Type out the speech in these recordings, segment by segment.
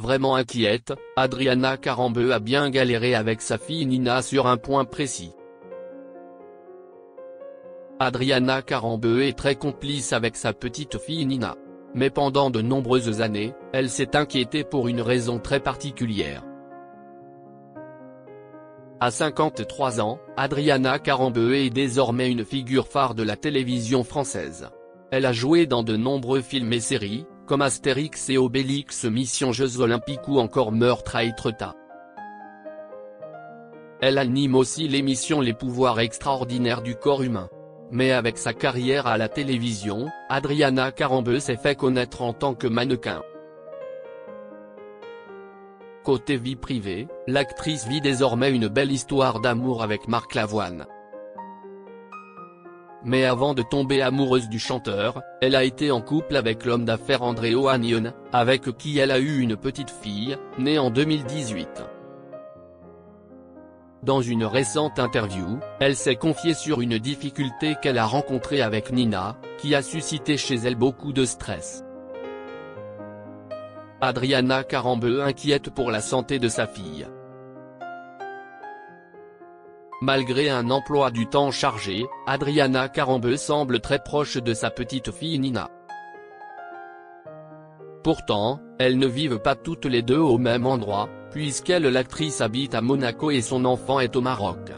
Vraiment inquiète, Adriana Carambeu a bien galéré avec sa fille Nina sur un point précis. Adriana Carambeu est très complice avec sa petite fille Nina. Mais pendant de nombreuses années, elle s'est inquiétée pour une raison très particulière. À 53 ans, Adriana Carambeu est désormais une figure phare de la télévision française. Elle a joué dans de nombreux films et séries, comme Astérix et Obélix, Mission Jeux Olympiques ou encore Meurtre à Étretat. Elle anime aussi l'émission Les pouvoirs extraordinaires du corps humain. Mais avec sa carrière à la télévision, Adriana Carambeu s'est fait connaître en tant que mannequin. Côté vie privée, l'actrice vit désormais une belle histoire d'amour avec Marc Lavoine. Mais avant de tomber amoureuse du chanteur, elle a été en couple avec l'homme d'affaires André Ohanian, avec qui elle a eu une petite fille, née en 2018. Dans une récente interview, elle s'est confiée sur une difficulté qu'elle a rencontrée avec Nina, qui a suscité chez elle beaucoup de stress. Adriana Carambeu inquiète pour la santé de sa fille. Malgré un emploi du temps chargé, Adriana Carambeu semble très proche de sa petite fille Nina. Pourtant, elles ne vivent pas toutes les deux au même endroit, puisqu'elle l'actrice habite à Monaco et son enfant est au Maroc.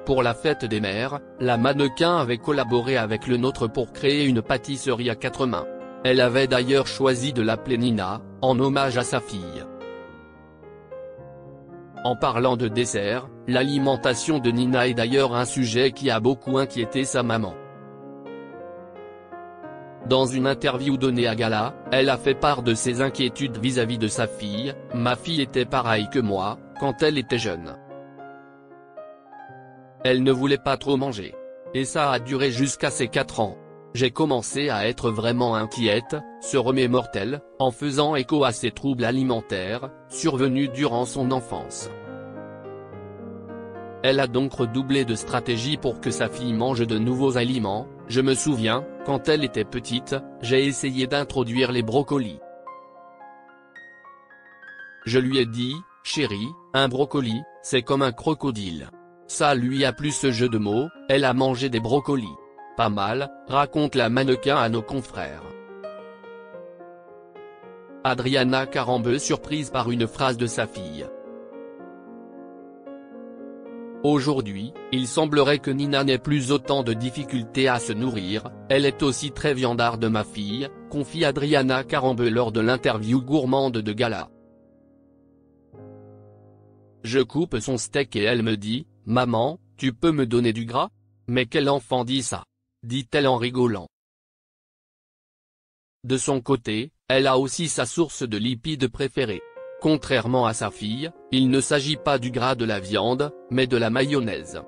Pour la fête des mères, la mannequin avait collaboré avec le nôtre pour créer une pâtisserie à 4 mains. Elle avait d'ailleurs choisi de l'appeler Nina, en hommage à sa fille. En parlant de dessert, l'alimentation de Nina est d'ailleurs un sujet qui a beaucoup inquiété sa maman. Dans une interview donnée à Gala, elle a fait part de ses inquiétudes vis-à-vis de sa fille. « Ma fille était pareille que moi, quand elle était jeune. Elle ne voulait pas trop manger. Et ça a duré jusqu'à ses 4 ans. J'ai commencé à être vraiment inquiète », se remémore-t-elle, en faisant écho à ses troubles alimentaires, survenus durant son enfance. Elle a donc redoublé de stratégies pour que sa fille mange de nouveaux aliments. « Je me souviens, quand elle était petite, j'ai essayé d'introduire les brocolis. Je lui ai dit, chérie, un brocoli, c'est comme un crocodile. Ça lui a plu ce jeu de mots, elle a mangé des brocolis. Pas mal, raconte la mannequin à nos confrères. Adriana Carambeu surprise par une phrase de sa fille. Aujourd'hui, il semblerait que Nina n'ait plus autant de difficultés à se nourrir, elle est aussi très viandarde ma fille, confie Adriana Carambeu lors de l'interview gourmande de Gala. Je coupe son steak et elle me dit, « Maman, tu peux me donner du gras ?» Mais quel enfant dit ça ? Dit-elle en rigolant. De son côté, elle a aussi sa source de lipides préférée. Contrairement à sa fille, il ne s'agit pas du gras de la viande, mais de la mayonnaise.